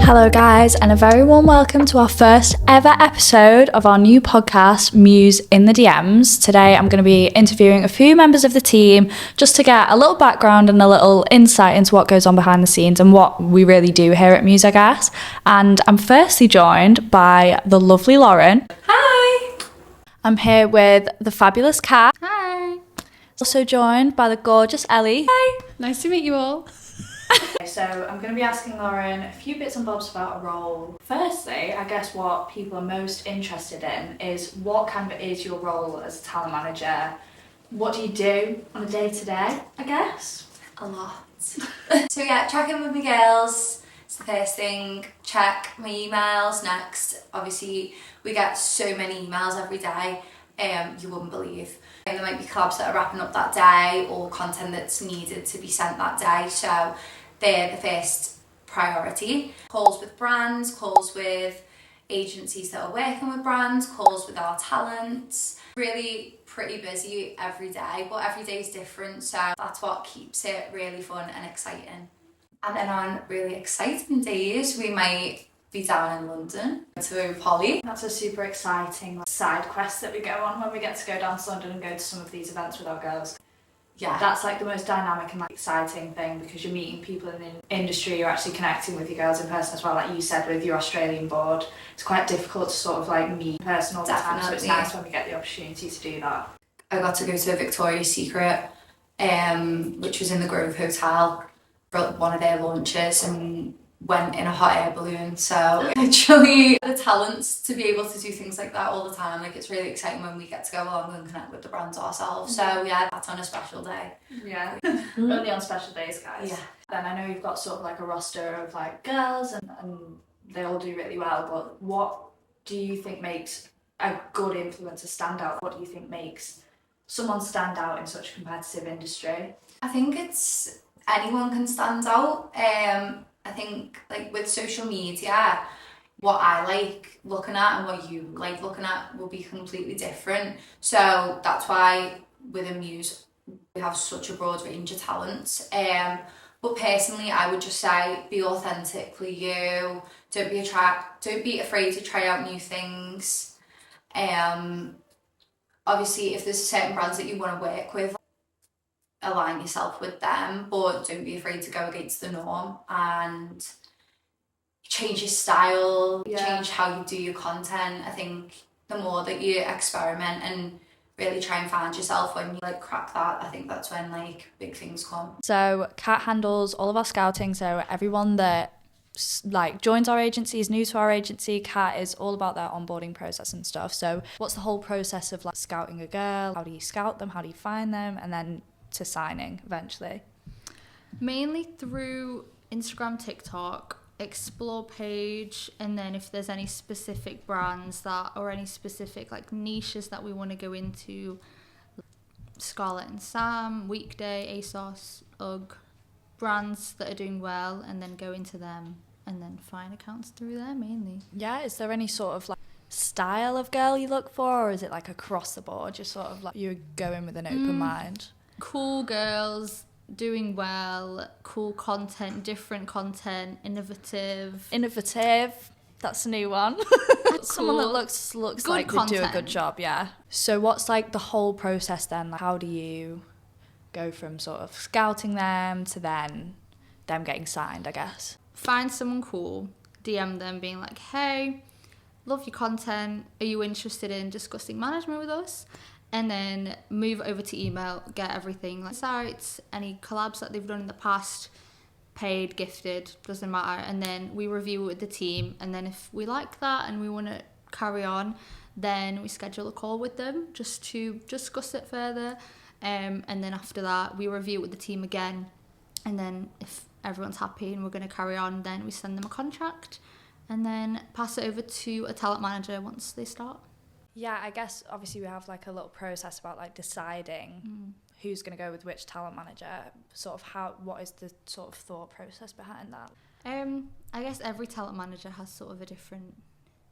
Hello guys, and a very warm welcome to our first ever episode of our new podcast, MUSE in the DMs. Today I'm going to be interviewing a few members of the team just to get a little background and a little insight into what goes on behind the scenes and what we really do here at MUSE, I guess. And I'm firstly joined by the lovely Lauren. Hi! I'm here with the fabulous Kat. Hi! Also joined by the gorgeous Ellie. Hi! Nice to meet you all. So I'm going to be asking Lauren a few bits and bobs about a role. Firstly, I guess what people are most interested in is what kind of is your role as a talent manager? What do you do on a day-to-day, I guess? A lot. So yeah, check in with my girls. It's the first thing. Check my emails next. Obviously, we get so many emails every day, you wouldn't believe. And there might be collabs that are wrapping up that day or content that's needed to be sent that day. So they're the first priority. Calls with brands, calls with agencies that are working with brands, calls with our talents. Really pretty busy every day, but every day is different, so that's what keeps it really fun and exciting. And then on really exciting days, we might be down in London to Polly. That's a super exciting side quest that we go on when we get to go down to London and go to some of these events with our girls. Yeah. That's like the most dynamic and exciting thing because you're meeting people in the industry, you're actually connecting with your girls in person as well, like you said with your Australian board. It's quite difficult to sort of like meet in person all the time, so it's nice when we get the opportunity to do that. I got to go to Victoria's Secret, which was in the Grove Hotel for one of their launches, and went in a hot air balloon. So literally the talents to be able to do things like that all the time, like it's really exciting when we get to go along and connect with the brands ourselves. So yeah, that's on a special day. Yeah. Only on special days, guys. Yeah. Then I know you've got sort of like a roster of like girls and they all do really well, but what do you think makes a good influencer stand out? What do you think makes someone stand out in such a competitive industry? I think it's anyone can stand out. I think like with social media, what I like looking at and what you like looking at will be completely different. So that's why within MUSE we have such a broad range of talents. But personally, I would just say be authentically you. Don't be afraid to try out new things. Obviously, if there's certain brands that you want to work with, align yourself with them, but don't be afraid to go against the norm and change your style, change how you do your content. I think the more that you experiment and really try and find yourself, when you like crack that, I think that's when like big things come. So Kat handles all of our scouting, so everyone that like joins our agency is new to our agency. Kat is all about their onboarding process and stuff. So what's the whole process of like scouting a girl? How do you scout them? How do you find them? And then to signing eventually? Mainly through Instagram, TikTok, explore page, and then if there's any specific brands that or any specific like niches that we want to go into, Scarlett and Sam, Weekday, ASOS, UGG, brands that are doing well, and then go into them and then find accounts through there mainly. Yeah, is there any sort of like style of girl you look for, or is it like across the board, just sort of like you're going with an open mind? Cool girls, doing well, cool content, different content, innovative. That's a new one. Someone that looks good like content. they do a good job, yeah. So what's like the whole process then? Like, how do you go from sort of scouting them to then them getting signed, I guess? Find someone cool, DM them being like, hey, love your content, are you interested in discussing management with us? And then move over to email, get everything like sites, any collabs that they've done in the past, paid, gifted, doesn't matter. And then we review it with the team. And then if we like that and we want to carry on, then we schedule a call with them just to discuss it further. And then after that, we review it with the team again. And then if everyone's happy and we're going to carry on, then we send them a contract and then pass it over to a talent manager once they start. Yeah, I guess obviously we have like a little process about like deciding who's going to go with which talent manager. Sort of what is the sort of thought process behind that? I guess every talent manager has sort of a different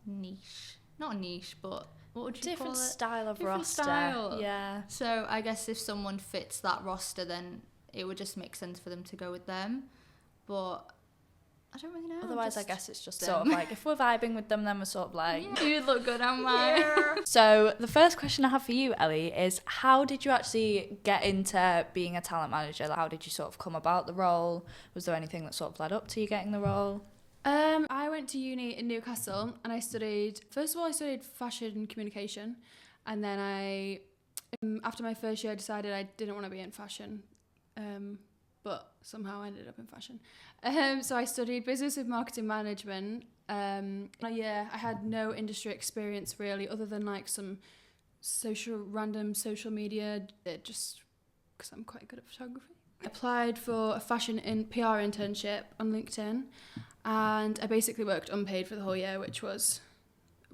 niche. Not a niche, but what would you call it? Different style of Different roster. style. Yeah. So I guess if someone fits that roster, then it would just make sense for them to go with them. but I don't really know. Otherwise, I guess it's just sort of like, if we're vibing with them, then we're sort of like... Yeah, you look good on mine. Yeah. So the first question I have for you, Ellie, is how did you actually get into being a talent manager? Like, how did you sort of come about the role? Was there anything that sort of led up to you getting the role? I went to uni in Newcastle and I studied fashion communication, and then after my first year I decided I didn't want to be in fashion, but somehow I ended up in fashion. So I studied business with marketing management. I had no industry experience really, other than like some random social media, just because I'm quite good at photography. Applied for a fashion PR internship on LinkedIn, and I basically worked unpaid for the whole year, which was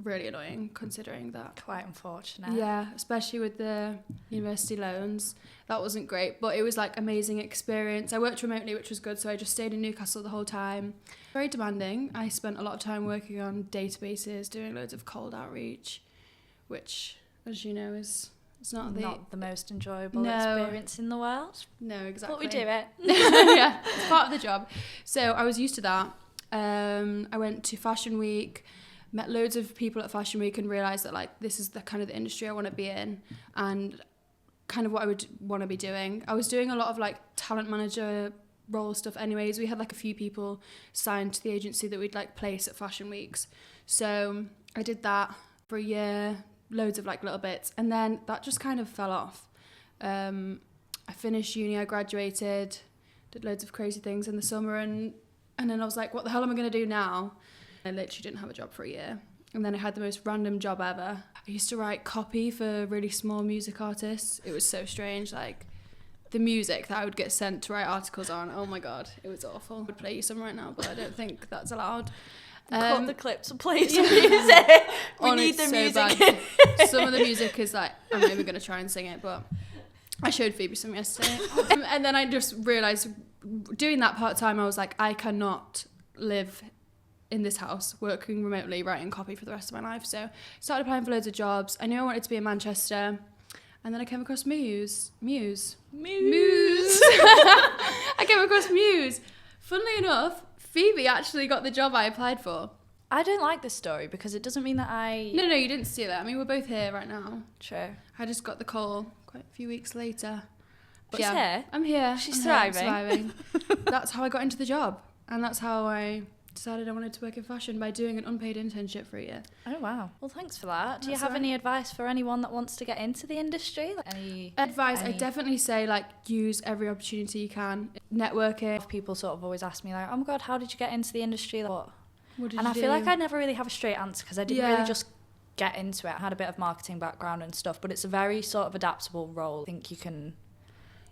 really annoying considering that. Quite unfortunate. Yeah, especially with the university loans. That wasn't great, but it was like amazing experience. I worked remotely, which was good, so I just stayed in Newcastle the whole time. Very demanding. I spent a lot of time working on databases, doing loads of cold outreach, which, as you know, is not the most enjoyable experience in the world. No, exactly. But we do it. Yeah, it's part of the job. So I was used to that. I went to Fashion Week, met loads of people at Fashion Week, and realised that like this is the kind of the industry I want to be in and kind of what I would want to be doing. I was doing a lot of like talent manager role stuff anyways. We had like a few people signed to the agency that we'd like place at Fashion Weeks. So I did that for a year, loads of like little bits, and then that just kind of fell off. I finished uni, I graduated, did loads of crazy things in the summer, and then I was like, what the hell am I going to do now? I literally didn't have a job for a year. And then I had the most random job ever. I used to write copy for really small music artists. It was so strange, like the music that I would get sent to write articles on. Oh my God, it was awful. I would play you some right now, but I don't think that's allowed. Cut the clips and play some music. We need the music. Some of the music is like, I'm not even going to try and sing it, but I showed Phoebe some yesterday. And then I just realised, doing that part-time, I was like, I cannot live in this house, working remotely, writing copy for the rest of my life. So started applying for loads of jobs. I knew I wanted to be in Manchester. And then I came across MUSE. I came across MUSE. Funnily enough, Phoebe actually got the job I applied for. I don't like this story because it doesn't mean that I... No, you didn't steal it. I mean, we're both here right now. True. I just got the call quite a few weeks later. But She's here? I'm here. She's I'm thriving. That's how I got into the job. And that's how I decided I wanted to work in fashion, by doing an unpaid internship for a year. Oh, wow. Well, thanks for that. Do you That's have all right. any advice for anyone that wants to get into the industry? Like any Advice, I definitely say, like, use every opportunity you can. Networking. People sort of always ask me, like, oh my God, how did you get into the industry? What did and you I do? feel like I never really have a straight answer because I didn't Yeah. really just get into it. I had a bit of marketing background and stuff, but it's a very sort of adaptable role. I think you can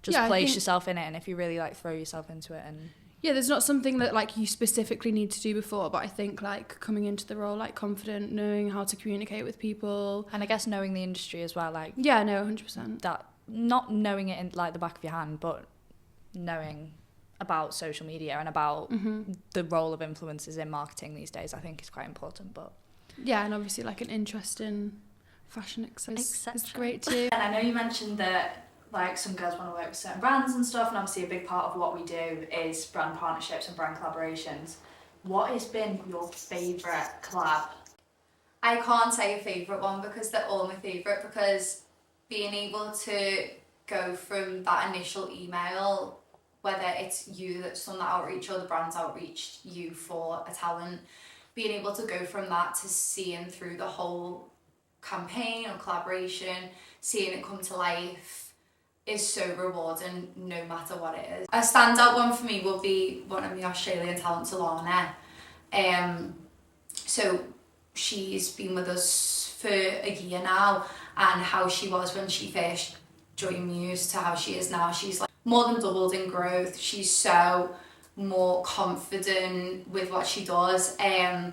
just place yourself in it, and if you really like throw yourself into it. And yeah, there's not something that like you specifically need to do before, but I think like coming into the role like confident, knowing how to communicate with people, I guess knowing the industry as well, like yeah, no, 100%. that, not knowing it in like the back of your hand, but knowing about social media and about the role of influencers in marketing these days, I think is quite important. But yeah, and obviously like an interest in fashion is great too. And I know you mentioned that like some girls want to work with certain brands and stuff, and obviously a big part of what we do is brand partnerships and brand collaborations. What has been your favourite collab? I can't say a favourite one because they're all my favourite, because being able to go from that initial email, whether it's you that's done the outreach or the brand's outreached you for a talent, being able to go from that to seeing through the whole campaign or collaboration, seeing it come to life, is so rewarding no matter what it is. A standout one for me will be one of the Australian talents, Alana. So she's been with us for a year now, and how she was when she first joined MUSE to how she is now, she's like more than doubled in growth. She's so more confident with what she does, and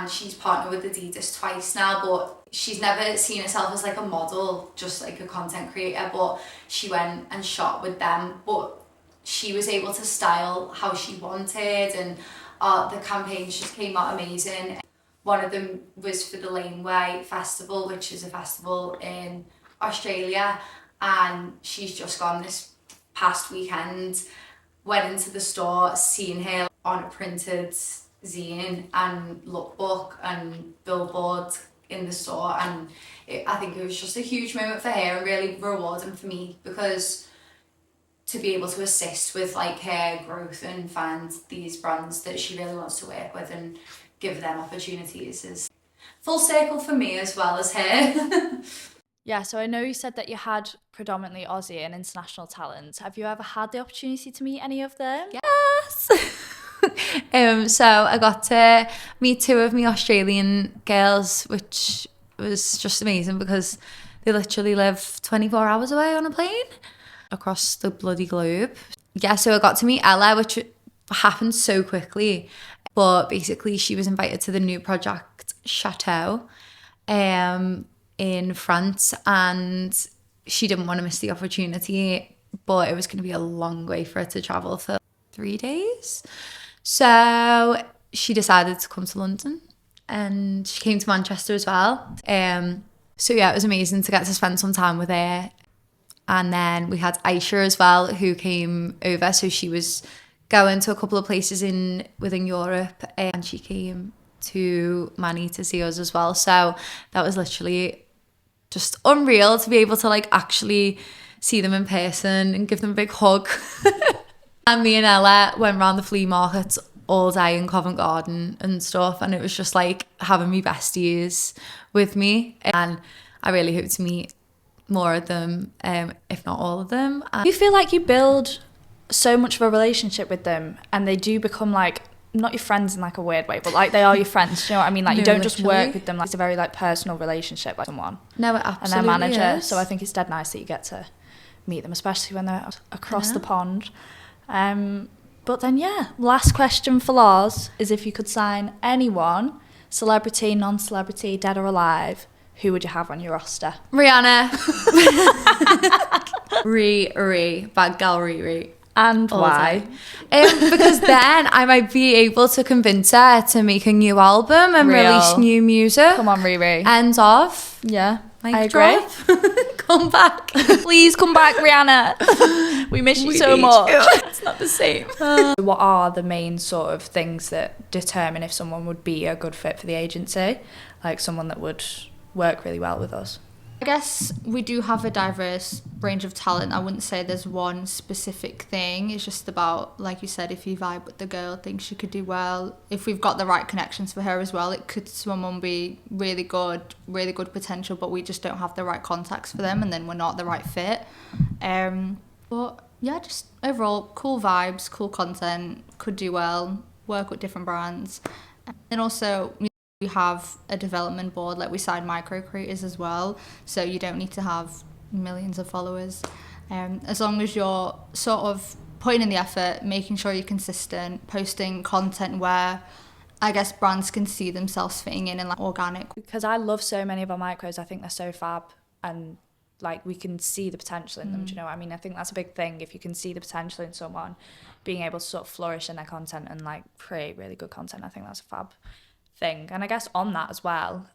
she's partnered with Adidas twice now, but she's never seen herself as like a model, just like a content creator, but she went and shot with them, but she was able to style how she wanted, and the campaigns just came out amazing. One of them was for the Laneway Festival, which is a festival in Australia, and she's just gone this past weekend went into the store, seen her on a printed zine and lookbook and billboard in the store, and I think it was just a huge moment for her and really rewarding for me, because to be able to assist with like her growth and find these brands that she really wants to work with and give them opportunities is full circle for me as well as her. Yeah, so I know you said that you had predominantly Aussie and international talent. Have you ever had the opportunity to meet any of them? Yes. So I got to meet 2 of my Australian girls, which was just amazing because they literally live 24 hours away on a plane across the bloody globe. Yeah, so I got to meet Ella, which happened so quickly. But basically she was invited to the new project Chateau in France, and she didn't want to miss the opportunity, but it was going to be a long way for her to travel for 3 days. So she decided to come to London, and she came to Manchester as well. So yeah, it was amazing to get to spend some time with her. And then we had Aisha as well, who came over. So she was going to a couple of places within Europe, and she came to Manny to see us as well. So that was literally just unreal to be able to like actually see them in person and give them a big hug. And me and Ella went around the flea markets all day in Covent Garden and stuff, and it was just like having me besties with me. And I really hope to meet more of them, if not all of them. You feel like you build so much of a relationship with them, and they do become like, not your friends in like a weird way, but like they are your friends, do you know what I mean? Like, no, you don't just work with them, like it's a very like personal relationship, like someone. No, it absolutely and their manager is. So I think it's dead nice that you get to meet them, especially when they're across the pond. But then yeah, last question for Lars is, if you could sign anyone, celebrity, non-celebrity, dead or alive, who would you have on your roster? Rihanna. Riri, bad girl Riri. And why? Because then I might be able to convince her to make a new album and release new music. Come on, Riri. End of. Yeah, I agree. Come back. Please come back, Rihanna. We miss you so much. It's not the same. What are the main sort of things that determine if someone would be a good fit for the agency? Like someone that would work really well with us? I guess we do have a diverse range of talent. I wouldn't say there's one specific thing. It's just about, like you said, if you vibe with the girl, think she could do well. If we've got the right connections for her as well, it could someone be really good potential, but we just don't have the right contacts for them, and then we're not the right fit. But yeah, just overall cool vibes, cool content, could do well, work with different brands. And also we have a development board, like we sign micro creators as well, so you don't need to have millions of followers. As long as you're sort of putting in the effort, making sure you're consistent, posting content where I guess brands can see themselves fitting in and like organic. Because I love so many of our micros, I think they're so fab, and like we can see the potential in them. Do you know what I mean? I think that's a big thing. If you can see the potential in someone, being able to sort of flourish in their content and like create really good content, I think that's a fab thing. And I guess on that as well,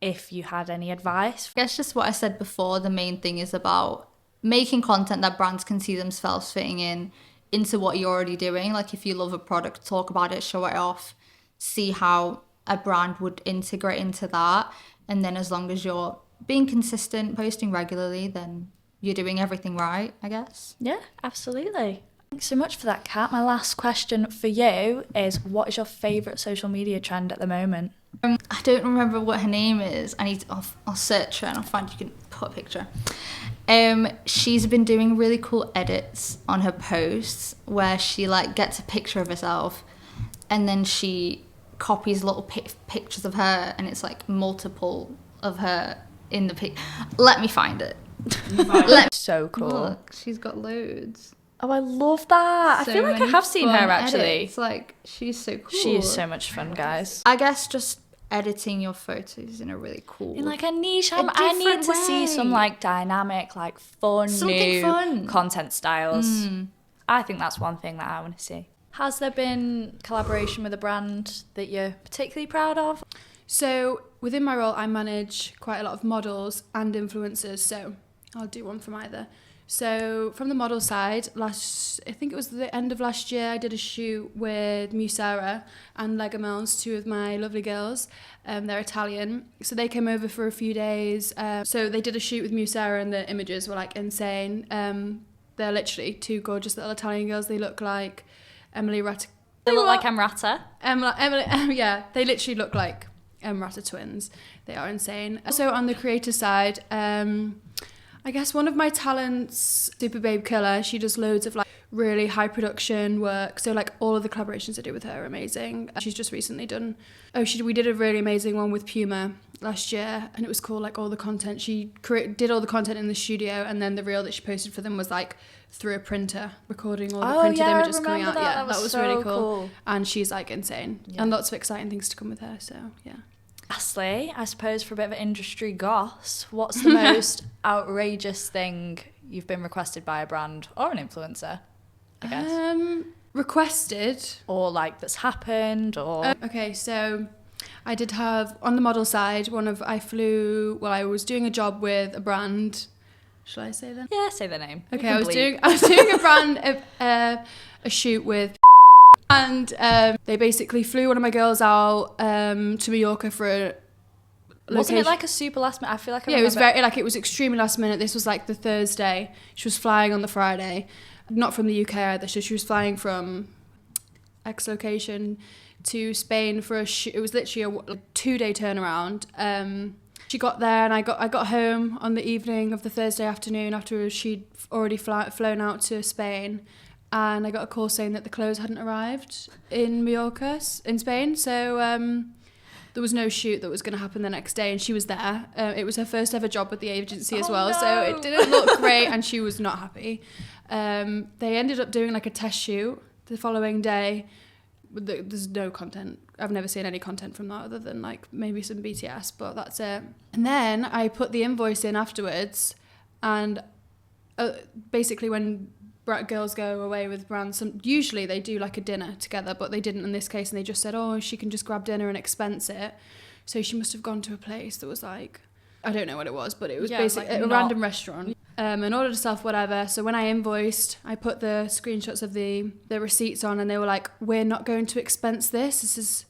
if you had any advice. I guess just what I said before, the main thing is about making content that brands can see themselves fitting into what you're already doing. Like if you love a product, talk about it, show it off, see how a brand would integrate into that. And then as long as you're being consistent, posting regularly, then you're doing everything right, I guess. Yeah, absolutely. Thanks so much for that, Kat. My last question for you is, what is your favourite social media trend at the moment? I don't remember what her name is. I'll search her and I'll find you can put a picture. She's been doing really cool edits on her posts where she like gets a picture of herself and then she copies little pictures of her, and it's like multiple of her in the pic. Let me find it. So cool. Look, she's got loads. Oh, I love that. So I feel like I many have seen her actually. It's like, she's so cool. She is so much fun, guys. I guess just editing your photos in a really cool, in like a niche. I need different to see way. some like dynamic, like fun, Something new fun. content styles. I think that's one thing that I want to see. Has there been collaboration with a brand that you're particularly proud of? So within my role, I manage quite a lot of models and influencers, so I'll do one from either. So from the model side, I think it was the end of last year, I did a shoot with MUSE and Legomels, two of my lovely girls. They're Italian, so they came over for a few days. So they did a shoot with MUSE and the images were like insane. They're literally two gorgeous little Italian girls. They look like Emily Ratta. They look like Emrata. Emily, yeah, they literally look like Emrata twins. They are insane. So on the creator side, I guess one of my talents, Super Babe Killer, she does loads of like really high production work. So like all of the collaborations I do with her are amazing. She's just recently done, we did a really amazing one with Puma last year, and it was cool, like all the content. She did all the content in the studio, and then the reel that she posted for them was like through a printer, recording all the printed images coming out. That was so really cool. And she's like insane. Yeah. And lots of exciting things to come with her, so yeah. Lastly, I suppose for a bit of industry goss, what's the most outrageous thing you've been requested by a brand or an influencer, I guess? Requested? Or like that's happened, or... Okay, so I did have, on the model side, I was doing a job with a brand. Shall I say that? Yeah, say the name. Okay, I was doing a brand, a shoot with... And they basically flew one of my girls out to Mallorca for a location. Wasn't it like a super last minute? I feel like I it was it was extremely last minute. This was like the Thursday. She was flying on the Friday, not from the UK either. So she was flying from X location to Spain for a shoot. It was literally a 2-day turnaround. She got there, and I got home on the evening of the Thursday afternoon after she'd already flown out to Spain. And I got a call saying that the clothes hadn't arrived in Mallorca, in Spain. So there was no shoot that was going to happen the next day, and she was there. It was her first ever job with the agency as well, so it didn't look great, and she was not happy. They ended up doing like a test shoot the following day. There's no content. I've never seen any content from that other than like maybe some BTS, but that's it. And then I put the invoice in afterwards, and basically when girls go away with brands, usually they do like a dinner together, but they didn't in this case, and they just said, she can just grab dinner and expense it. So she must have gone to a place that was like, I don't know what it was, but it was basically a random restaurant, and ordered herself whatever. So when I invoiced, I put the screenshots of the receipts on, and they were like, we're not going to expense this.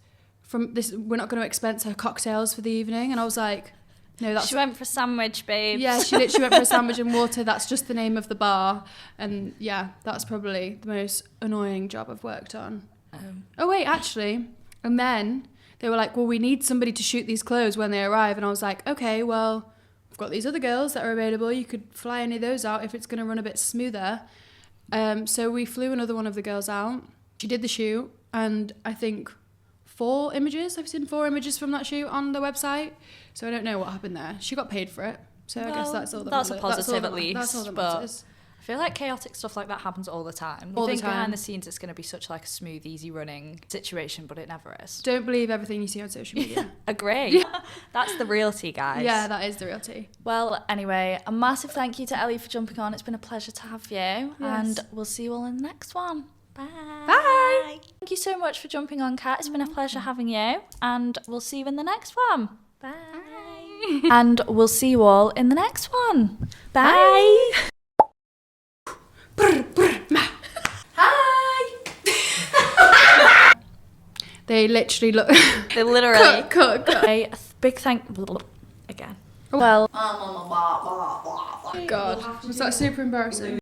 We're not going to expense her cocktails for the evening. And I was like, no, she went for a sandwich, babe. Yeah, she literally went for a sandwich and water. That's just the name of the bar. And yeah, that's probably the most annoying job I've worked on. Oh, wait, actually. And then they were like, well, we need somebody to shoot these clothes when they arrive. And I was like, okay, well, I've got these other girls that are available. You could fly any of those out if it's going to run a bit smoother. So we flew another one of the girls out. She did the shoot, and I think 4 images. I've seen 4 images from that shoot on the website. So I don't know what happened there. She got paid for it. So I guess that's all that matters. That's a positive at least. That's all that but matters. I feel like chaotic stuff like that happens all the time. All You the think time. behind the scenes it's going to be such like a smooth, easy running situation, but it never is. Don't believe everything you see on social media. Agree. That's the real tea, guys. Yeah, that is the real tea. Well, anyway, a massive thank you to Ellie for jumping on. It's been a pleasure to have you. Yes. And we'll see you all in the next one. Bye. Bye. Thank you so much for jumping on, Kat. It's been a pleasure having you. And we'll see you in the next one. Bye. And we'll see you all in the next one. Bye. Hi! They literally look... They literally... cut. A big thank... Again. Well... God, was that super embarrassing?